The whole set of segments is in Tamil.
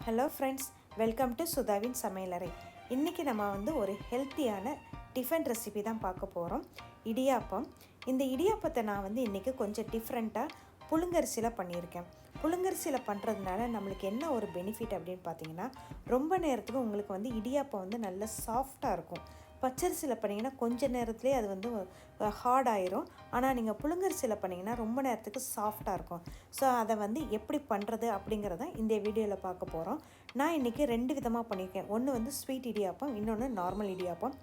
ஹலோ ஃப்ரெண்ட்ஸ், வெல்கம் டு சுதாவின் சமையலறை. இன்றைக்கி நம்ம ஒரு ஹெல்த்தியான டிஃபன் ரெசிபி தான் பார்க்க போகிறோம். இடியாப்பம். இந்த இடியாப்பத்தை நான் இன்றைக்கி கொஞ்சம் டிஃப்ரெண்ட்டாக புழுங்கரிசியில் பண்ணியிருக்கேன். புழுங்கரிசியில் பண்ணுறதுனால நம்மளுக்கு என்ன ஒரு பெனிஃபிட் அப்படின்னு பார்த்தீங்கன்னா, ரொம்ப நேரத்துக்கு உங்களுக்கு இடியாப்பம் நல்ல சாஃப்டாக இருக்கும். பச்சரிசியில் பண்ணிங்கன்னா கொஞ்சம் நேரத்துலேயே அது ஹார்ட் ஆயிரும். ஆனால் நீங்கள் புழுங்கரிசியில் பண்ணிங்கன்னா ரொம்ப நேரத்துக்கு சாஃப்டாக இருக்கும். ஸோ அதை எப்படி பண்ணுறது அப்படிங்கிறத இந்த வீடியோவில் பார்க்க போகிறோம். நான் இன்றைக்கி 2 விதமாக பண்ணியிருக்கேன். ஒன்று ஸ்வீட் இடியாப்பம், இன்னொன்று நார்மல் இடியாப்பம்.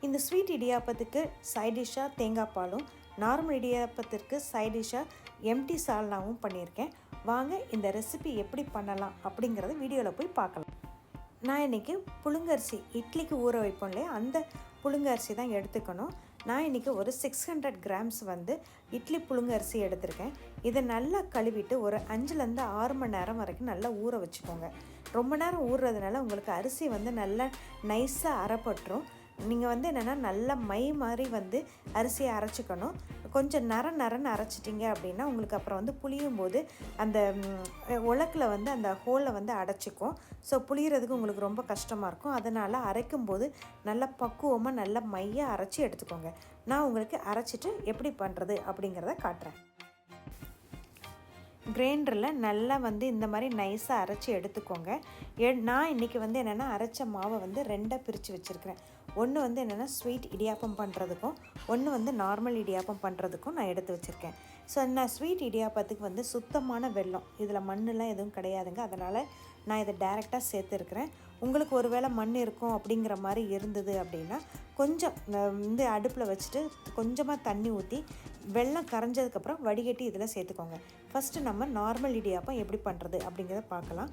இந்த ஸ்வீட் இடியாப்பத்துக்கு சைட் டிஷ்ஷாக தேங்காய் பாலும், நார்மல் இடியாப்பத்திற்கு சைட் டிஷ்ஷாக எம்டி சால்னாவும் பண்ணியிருக்கேன். வாங்க இந்த ரெசிபி எப்படி பண்ணலாம் அப்படிங்கிறத வீடியோவில் போய் பார்க்கலாம். நான் இன்றைக்கி புழுங்கரிசி, இட்லிக்கு ஊற வைப்போம் இல்லையா, அந்த புழுங்கரிசி தான் எடுத்துக்கணும். நான் இன்றைக்கி ஒரு 600 கிராம்ஸ் இட்லி புழுங்கரிசி எடுத்திருக்கேன். இதை நல்லா கழுவிட்டு ஒரு 5லேருந்து 6 மணி நேரம் வரைக்கும் நல்லா ஊற வச்சுக்கோங்க. ரொம்ப நேரம் ஊறுறதுனால உங்களுக்கு அரிசி நல்லா நைஸாக அரைப்பட்டுரும். நீங்கள் என்னென்னா நல்லா மை மாதிரி அரிசியை அரைச்சிக்கணும். கொஞ்சம் நரன்னு அரைச்சிட்டிங்க அப்படின்னா உங்களுக்கு அப்புறம் புளியும் போது அந்த உலக்கில் அந்த ஹோலை அடைச்சிக்கும். ஸோ புளியறதுக்கு உங்களுக்கு ரொம்ப கஷ்டமாக இருக்கும். அதனால் அரைக்கும்போது நல்லா பக்குவமாக நல்லா மையாக அரைச்சி எடுத்துக்கோங்க. நான் உங்களுக்கு அரைச்சிட்டு எப்படி பண்ணுறது அப்படிங்கிறத காட்டுறேன். கிரைண்டரில் நல்லா இந்த மாதிரி நைஸாக அரைச்சி எடுத்துக்கோங்க. நான் இன்றைக்கி என்னென்னா அரைச்ச மாவை 2ஆக பிரித்து வச்சுருக்கிறேன். ஒன்று என்னென்னா ஸ்வீட் இடியாப்பம் பண்ணுறதுக்கும், ஒன்று நார்மல் இடியாப்பம் பண்ணுறதுக்கும் நான் எடுத்து வச்சுருக்கேன். ஸோ நான் ஸ்வீட் இடியாப்பத்துக்கு சுத்தமான வெல்லம், இதில் மண்ணெலாம் எதுவும் கிடையாதுங்க. அதனால் நான் இதை டைரெக்டாக சேர்த்துருக்கிறேன். உங்களுக்கு ஒரு வேளை மண் இருக்கும் அப்படிங்கிற மாதிரி இருந்தது அப்படின்னா கொஞ்சம் அடுப்பில் வச்சுட்டு கொஞ்சமாக தண்ணி ஊற்றி வெல்லம் கரைஞ்சதுக்கப்புறம் வடிகட்டி இதில் சேர்த்துக்கோங்க. ஃபஸ்ட்டு நம்ம நார்மல் இடியாப்பம் எப்படி பண்ணுறது அப்படிங்கிறத பார்க்கலாம்.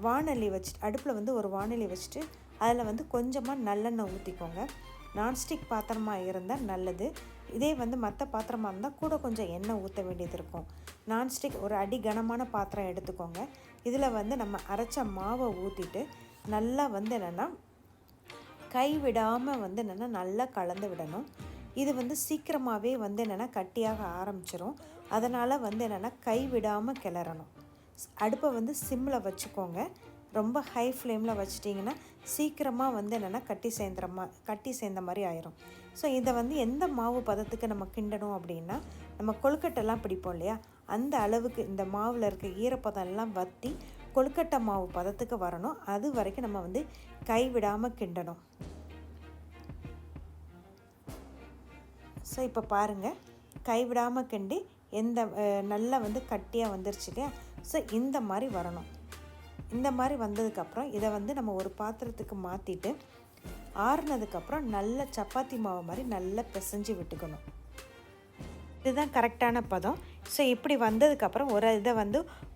வானொலி வச்சுட்டு அடுப்பில் ஒரு வானொலி வச்சுட்டு அதில் கொஞ்சமாக நல்லெண்ணெய் ஊற்றிக்கோங்க. நான்ஸ்டிக் பாத்திரமாக இருந்தால் நல்லது. இதே மற்ற பாத்திரமாக இருந்தால் கூட கொஞ்சம் எண்ணெய் ஊற்ற வேண்டியது இருக்கும். நான்ஸ்டிக் ஒரு அடி கனமான பாத்திரம் எடுத்துக்கோங்க. இதில் நம்ம அரைச்ச மாவை ஊற்றிட்டு நல்லா என்னென்னா கைவிடாமல் என்னென்னா நல்லா கலந்து விடணும். இது சீக்கிரமாகவே என்னென்னா கட்டியாக ஆரம்பிச்சிரும். அதனால் என்னென்னா கைவிடாமல் கிளறணும். அடுப்பை சிம்மில் வச்சுக்கோங்க. ரொம்ப ஹை ஃப்ளேமில் வச்சிட்டிங்கன்னா சீக்கிரமாக என்னென்னா கட்டி சேர்ந்த மாதிரி ஆயிரும். ஸோ இதை எந்த மாவு பதத்துக்கு நம்ம கிண்டணும் அப்படின்னா, நம்ம கொழுக்கட்டெல்லாம் பிடிப்போம் இல்லையா, அந்த அளவுக்கு இந்த மாவில் இருக்க ஈரப்பதம் எல்லாம் வற்றி கொழுக்கட்டை மாவு பதத்துக்கு வரணும். அது வரைக்கும் நம்ம கைவிடாமல் கிண்டணும். ஸோ இப்போ பாருங்கள், கைவிடாமல் கிண்டி எந்த நல்லா கட்டியாக வந்துருச்சு இல்லையா. ஸோ இந்த மாதிரி வரணும். இந்த மாதிரி வந்ததுக்கப்புறம் இதை நம்ம ஒரு பாத்திரத்துக்கு மாற்றிட்டு ஆறுனதுக்கப்புறம் நல்ல சப்பாத்தி மாவு மாதிரி நல்லா பிசைஞ்சு விட்டுக்கணும். இதுதான் கரெக்டான பதம். ஸோ இப்படி வந்ததுக்கப்புறம் ஒரு இதை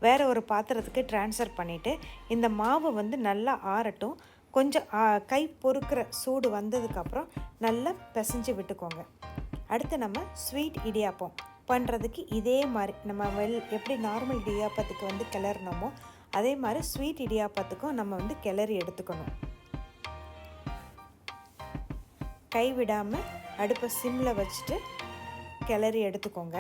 வேறு ஒரு பாத்திரத்துக்கு ட்ரான்ஸ்ஃபர் பண்ணிவிட்டு இந்த மாவு நல்லா ஆறட்டும். கொஞ்சம் கை பொறுக்கிற சூடு வந்ததுக்கப்புறம் நல்லா பிசைஞ்சு விட்டுக்கோங்க. அடுத்து நம்ம ஸ்வீட் இடியாப்பம் பண்ணுறதுக்கு இதே மாதிரி நம்ம எப்படி நார்மல் இடியாப்பத்துக்கு கிளறினோமோ அதே மாதிரி ஸ்வீட் இடியாப்பத்துக்கும் நம்ம கிளறி எடுத்துக்கணும். கைவிடாமல் அடுப்பை சிம்மில் வச்சுட்டு கிளறி எடுத்துக்கோங்க.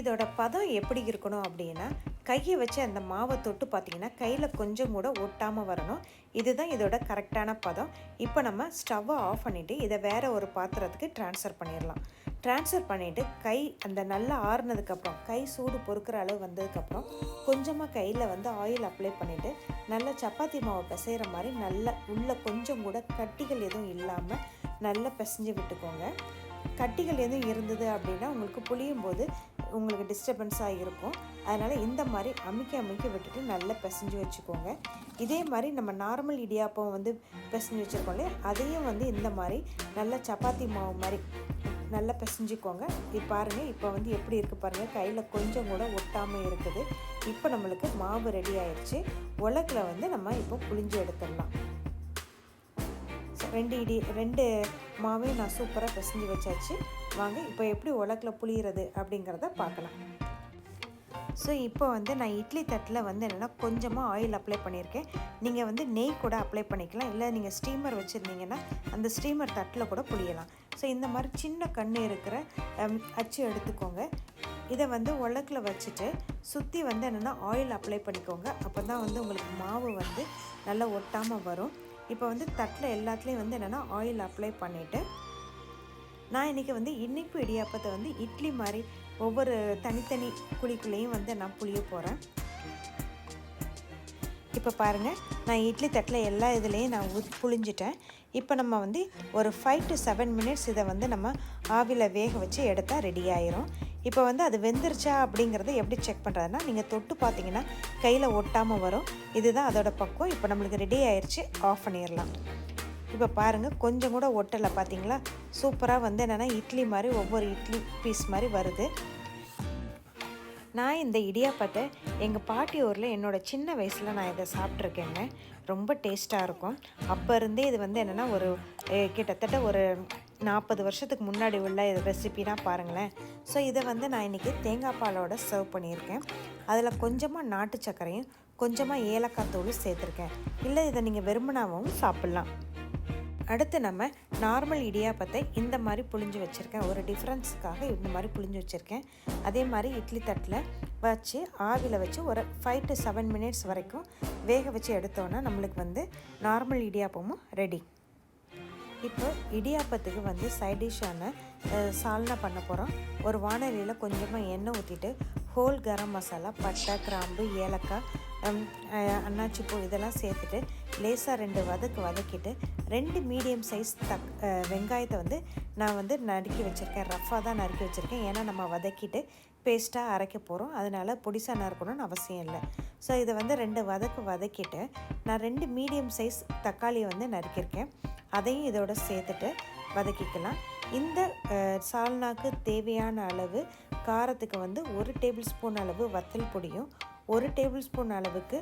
இதோட பதம் எப்படி இருக்கணும் அப்படின்னா, கையை வச்சு அந்த மாவை தொட்டு பார்த்திங்கன்னா கையில் கொஞ்சம் கூட ஒட்டாமல் வரணும். இதுதான் இதோட கரெக்டான பதம். இப்போ நம்ம ஸ்டவ்வை ஆஃப் பண்ணிவிட்டு இதை வேறு ஒரு பாத்திரத்துக்கு ட்ரான்ஸ்ஃபர் பண்ணிடலாம். ட்ரான்ஸ்ஃபர் பண்ணிவிட்டு கை அந்த நல்லா ஆறுனதுக்கப்புறம் கை சூடு பொறுக்கிற அளவு வந்ததுக்கப்புறம் கொஞ்சமாக கையில் ஆயில் அப்ளை பண்ணிவிட்டு நல்லா சப்பாத்தி மாவை பிசைகிற மாதிரி நல்லா உள்ளே கொஞ்சம் கூட கட்டிகள் எதுவும் இல்லாமல் நல்லா பிசைஞ்சு விட்டுக்கோங்க. கட்டிகள் எதுவும் இருந்தது அப்படின்னா உங்களுக்கு புளியும் போது உங்களுக்கு டிஸ்டர்பன்ஸாக இருக்கும். அதனால் இந்த மாதிரி அமுக்கி விட்டுட்டு நல்லா பிசைஞ்சு வச்சுக்கோங்க. இதே மாதிரி நம்ம நார்மல் இடியாப்பம் பிசைஞ்சு வச்சுருக்கோம் இல்லையா, அதையும் இந்த மாதிரி நல்லா சப்பாத்தி மாவு மாதிரி நல்லா பிசைஞ்சிக்கோங்க. இது பாருங்கள், இப்போ எப்படி இருக்குது பாருங்கள், கையில் கொஞ்சம் கூட ஒட்டாமல் இருக்குது. இப்போ நம்மளுக்கு மாவு ரெடி ஆயிடுச்சு. உலக்கில் நம்ம இப்போ புளிஞ்சு எடுத்துடலாம். 2 மாவையும் நான் சூப்பராக பிசைஞ்சு வச்சாச்சு. வாங்க இப்போ எப்படி உலக்கில் புளிகிறது அப்படிங்கிறத பார்க்கலாம். ஸோ இப்போ வந்து நான் இட்லி தட்டில் வந்து என்னென்னா கொஞ்சமாக ஆயில் அப்ளை பண்ணியிருக்கேன். நீங்கள் வந்து நெய் கூட அப்ளை பண்ணிக்கலாம், இல்லை நீங்கள் ஸ்டீமர் வச்சுருந்தீங்கன்னா அந்த ஸ்டீமர் தட்டில் கூட புளியலாம். ஸோ இந்த மாதிரி சின்ன கண்ணு இருக்கிற அச்சு எடுத்துக்கோங்க. இதை வந்து உலக்கில் வச்சுட்டு சுற்றி வந்து என்னென்னா ஆயில் அப்ளை பண்ணிக்கோங்க. அப்போ தான் வந்து உங்களுக்கு மாவு வந்து நல்லா ஒட்டாமல் வரும். இப்போ வந்து தட்டில் எல்லாத்துலேயும் வந்து என்னென்னா ஆயில் அப்ளை பண்ணிவிட்டு நான் இன்றைக்கி வந்து இனிப்பு இடியாப்பத்தை வந்து இட்லி மாதிரி ஒவ்வொரு தனித்தனி குழிக்குள்ளேயும் வந்து நான் புளிய போகிறேன். இப்போ பாருங்கள், நான் இட்லி தட்டில் எல்லா இதுலேயும் நான் புளிஞ்சிட்டேன். இப்போ நம்ம வந்து ஒரு 5 to 7 minutes இதை வந்து நம்ம ஆவியில் வேக வச்சு எடுத்தால் ரெடி ஆயிரும். இப்போ வந்து அது வெந்துருச்சா அப்படிங்கிறத எப்படி செக் பண்ணுறதுனா, நீங்கள் தொட்டு பார்த்தீங்கன்னா கையில் ஒட்டாமல் வரும். இதுதான் அதோட பக்குவம். இப்போ நம்மளுக்கு ரெடி ஆயிடுச்சு, ஆஃப் பண்ணிடலாம். இப்போ பாருங்கள், கொஞ்சம் கூட ஒட்டலை பார்த்தீங்களா? சூப்பராக வந்து என்னென்னா இட்லி மாதிரி ஒவ்வொரு இட்லி பீஸ் மாதிரி வருது. நான் இந்த இடியாப்பத்தை எங்கள் பாட்டி ஊரில் என்னோடய சின்ன வயசில் நான் இதை சாப்பிட்ருக்கேங்க. ரொம்ப டேஸ்ட்டாக இருக்கும். அப்போ இருந்தே இது வந்து என்னென்னா ஒரு கிட்டத்தட்ட ஒரு 40 வருஷத்துக்கு முன்னாடி உள்ள ரெசிபினா பாருங்களேன். ஸோ இதை வந்து நான் இன்றைக்கி தேங்காய் பாலோட சர்வ் பண்ணியிருக்கேன். அதில் கொஞ்சமாக நாட்டு சர்க்கரையும் கொஞ்சமாக ஏலக்காய் தூளும் சேர்த்துருக்கேன். இல்லை இதை நீங்கள் வெறுமனாவும் சாப்பிட்லாம். அடுத்து நம்ம நார்மல் இடியாப்பத்தை இந்த மாதிரி புழிஞ்சு வச்சுருக்கேன். ஒரு டிஃப்ரென்ஸுக்காக இந்த மாதிரி புழிஞ்சு வச்சுருக்கேன். அதே மாதிரி இட்லி தட்டில் வச்சு ஆவியில் வச்சு ஒரு 5 to 7 minutes வரைக்கும் வேக வச்சு எடுத்தோன்னா நம்மளுக்கு வந்து நார்மல் இடியாப்பமும் ரெடி. இப்போ இடியாப்பத்துக்கு வந்து சைட் டிஷ்ஷான சால்னா பண்ண போகிறோம். ஒரு வானலியில் கொஞ்சமாக எண்ணெய் ஊற்றிட்டு ஹோல் கரம் மசாலா, பட்டை, கிராம்பு, ஏலக்காய், அன்னாச்சிப்பூ இதெல்லாம் சேர்த்துட்டு லேசாக 2 வதக்கிட்டு 2 மீடியம் சைஸ் வெங்காயத்தை வந்து நான் வந்து நறுக்கி வச்சுருக்கேன். ரஃப்பாக தான் நறுக்கி வச்சுருக்கேன். ஏன்னா நம்ம வதக்கிட்டு பேஸ்ட்டாக அரைக்க போகிறோம். அதனால் பொடிசாக நறுக்கணும்னு அவசியம் இல்லை. ஸோ இதை வந்து 2 வதக்கிட்டு நான் 2 மீடியம் சைஸ் தக்காளியை வந்து நறுக்கியிருக்கேன். அதையும் இதோட சேர்த்துட்டு வதக்கிக்கலாம். இந்த சால்னாக்கு தேவையான அளவு காரத்துக்கு வந்து 1 டேபிள் ஸ்பூன் அளவு வத்தல் பொடியும் 1 டேபிள் ஸ்பூன் அளவுக்கு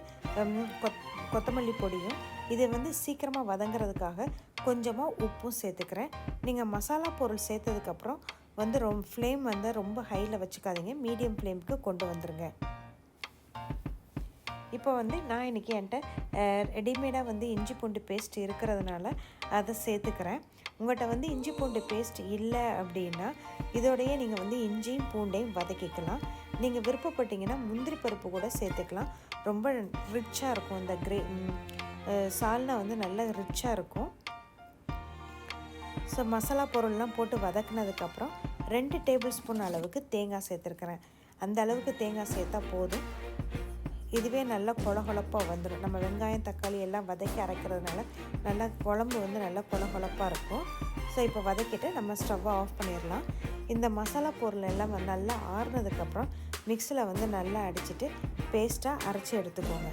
கொத்தமல்லி பொடியும், இதை வந்து சீக்கிரமாக வதங்கிறதுக்காக கொஞ்சமாக உப்பும் சேர்த்துக்கிறேன். நீங்கள் மசாலா பொருள் சேர்த்ததுக்கப்புறம் வந்து ஃப்ளேம் வந்து ரொம்ப ஹையில் வச்சுக்காதீங்க, மீடியம் ஃப்ளேமுக்கு கொண்டு வந்துடுங்க. இப்போ வந்து நான் இன்றைக்கி என்கிட்ட ரெடிமேடாக வந்து இஞ்சி பூண்டு பேஸ்ட் இருக்கிறதுனால அதை சேர்த்துக்கிறேன். உங்கள்கிட்ட வந்து இஞ்சி பூண்டு பேஸ்ட் இல்லை அப்படின்னா இதோடையே நீங்கள் வந்து இஞ்சியும் பூண்டையும் வதக்கிக்கலாம். நீங்கள் விருப்பப்பட்டீங்கன்னா முந்திரி பருப்பு கூட சேர்த்துக்கலாம். ரொம்ப ரிச்சாக இருக்கும். இந்த சால்னா வந்து நல்லா ரிச்சாக இருக்கும். ஸோ மசாலா பொருள்லாம் போட்டு வதக்குனதுக்கப்புறம் 2 டேபிள் ஸ்பூன் அளவுக்கு தேங்காய் சேர்த்துருக்குறேன். அந்த அளவுக்கு தேங்காய் சேர்த்தா போதும். இதுவே நல்லா கொழகொழப்பாக வந்துடும். நம்ம வெங்காயம் தக்காளி எல்லாம் வதக்கி அரைக்கிறதுனால நல்லா குழம்பு வந்து நல்லா கொழகொழப்பாக இருக்கும். ஸோ இப்போ வதக்கிட்டு நம்ம ஸ்டவ்வை ஆஃப் பண்ணிடலாம். இந்த மசாலா பொருள் எல்லாம் நல்லா ஆறுனதுக்கப்புறம் மிக்ஸியில் வந்து நல்லா அடிச்சுட்டு பேஸ்ட்டாக அரைச்சி எடுத்துக்கோங்க.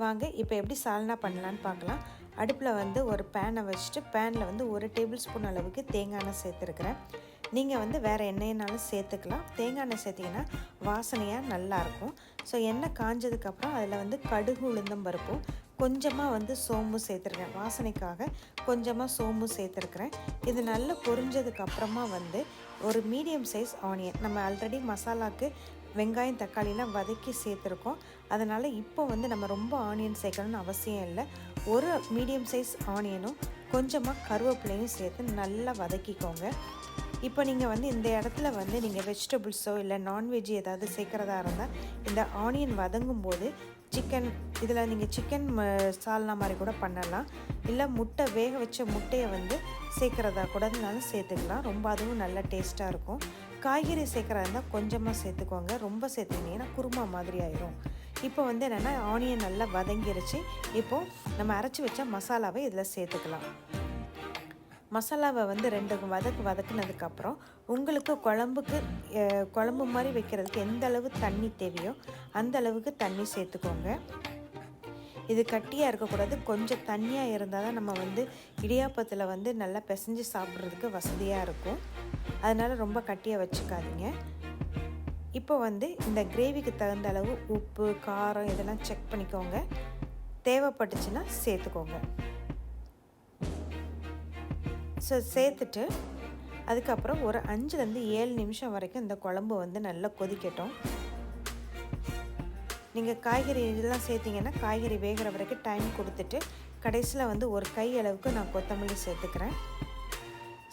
வாங்க இப்போ எப்படி சால்னா பண்ணலான்னு பார்க்கலாம். அடுப்பில் வந்து ஒரு பேனை வச்சுட்டு பேனில் வந்து 1 டேபிள் ஸ்பூன் அளவுக்கு தேங்காய் எண்ணெய் சேர்த்துருக்குறேன். நீங்கள் வந்து வேறு எண்ணெயினாலும் சேர்த்துக்கலாம். தேங்காய் எண்ணெய் சேர்த்திங்கன்னா வாசனையாக நல்லாயிருக்கும். ஸோ எண்ணெய் காஞ்சதுக்கப்புறம் அதில் வந்து கடுகு, உளுந்தம் பருப்பும் கொஞ்சமாக வந்து சோம்பு சேர்த்துருக்கேன். வாசனைக்காக கொஞ்சமாக சோம்பு சேர்த்துருக்குறேன். இது நல்லா பொரிஞ்சதுக்கப்புறமா வந்து ஒரு மீடியம் சைஸ் ஆனியன், நம்ம ஆல்ரெடி மசாலாவுக்கு வெங்காயம் தக்காளிலாம் வதக்கி சேர்த்துருக்கோம். அதனால் இப்போ வந்து நம்ம ரொம்ப ஆனியன் சேர்க்கணும்னு அவசியம் இல்லை. ஒரு மீடியம் சைஸ் ஆனியனும் கொஞ்சமாக கருவேப்பிலையும் சேர்த்து நல்லா வதக்கிக்கோங்க. இப்போ நீங்கள் வந்து இந்த இடத்துல வந்து நீங்கள் வெஜிடபிள்ஸோ இல்லை நான்வெஜ் ஏதாவது சேர்க்குறதா இருந்தால் இந்த ஆனியன் வதங்கும் போது சிக்கன், இதில் நீங்கள் சிக்கன் சால்னா மாதிரி கூட பண்ணலாம். இல்லை முட்டை, வேக வச்ச முட்டையை வந்து சேர்க்குறதா கூட இருந்தாலும் சேர்த்துக்கலாம். ரொம்ப அதுவும் நல்ல டேஸ்ட்டாக இருக்கும். காய்கறி சேர்க்குறதா இருந்தால் கொஞ்சமாக சேர்த்துக்கோங்க. ரொம்ப சேர்த்துக்கிட்டிங்கன்னா குருமா மாதிரி ஆயிரும். இப்போ வந்து என்னென்னா ஆனியன் நல்லா வதங்கிருச்சு. இப்போது நம்ம அரைச்சி வச்ச மசாலாவை இதில் சேர்த்துக்கலாம். மசாலாவை வந்து 2 வதக்குனதுக்கப்புறம் உங்களுக்கு குழம்பு மாதிரி வைக்கிறதுக்கு எந்த அளவு தண்ணி தேவையோ அந்த அளவுக்கு தண்ணி சேர்த்துக்கோங்க. இது கட்டியாக இருக்கக்கூடாது, கொஞ்சம் தண்ணியாக இருந்தால் தான் நம்ம வந்து இடியாப்பத்தில் வந்து நல்லா பிசைஞ்சு சாப்பிட்றதுக்கு வசதியாக இருக்கும். அதனால் ரொம்ப கட்டியாக வச்சுக்காதீங்க. இப்போ வந்து இந்த கிரேவிக்கு தகுந்த அளவு உப்பு, காரம் இதெல்லாம் செக் பண்ணிக்கோங்க. தேவைப்பட்டுச்சுன்னா சேர்த்துக்கோங்க. ஸோ சேர்த்துட்டு அதுக்கப்புறம் ஒரு 5லேருந்து 7 நிமிஷம் வரைக்கும் இந்த குழம்பு வந்து நல்லா கொதிக்கட்டும். நீங்கள் காய்கறி இதெல்லாம் சேர்த்திங்கன்னா காய்கறி வேகிற வரைக்கும் டைம் கொடுத்துட்டு கடைசியில் வந்து ஒரு கை அளவுக்கு நான் கொத்தமல்லி சேர்த்துக்கிறேன்.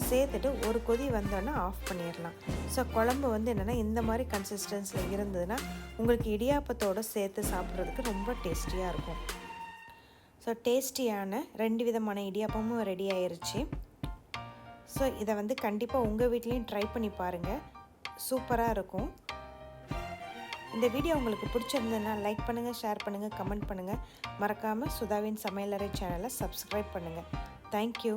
சேர்த்துட்டு ஒரு கொதி வந்தோன்னே ஆஃப் பண்ணிடலாம். ஸோ குழம்பு வந்து என்னென்னா இந்த மாதிரி கன்சிஸ்டன்சியில் இருந்ததுன்னா உங்களுக்கு இடியாப்பத்தோடு சேர்த்து சாப்பிட்றதுக்கு ரொம்ப டேஸ்டியாக இருக்கும். ஸோ டேஸ்டியான 2 விதமான இடியாப்பமும் ரெடி ஆயிடுச்சு. ஸோ இதை வந்து கண்டிப்பாக உங்கள் வீட்லேயும் ட்ரை பண்ணி பாருங்கள், சூப்பராக இருக்கும். இந்த வீடியோ உங்களுக்கு பிடிச்சிருந்ததுன்னா லைக் பண்ணுங்கள், ஷேர் பண்ணுங்கள், கமெண்ட் பண்ணுங்கள். மறக்காமல் சுதாவின் சமையலறை சேனலை சப்ஸ்கிரைப் பண்ணுங்கள். தேங்க்யூ.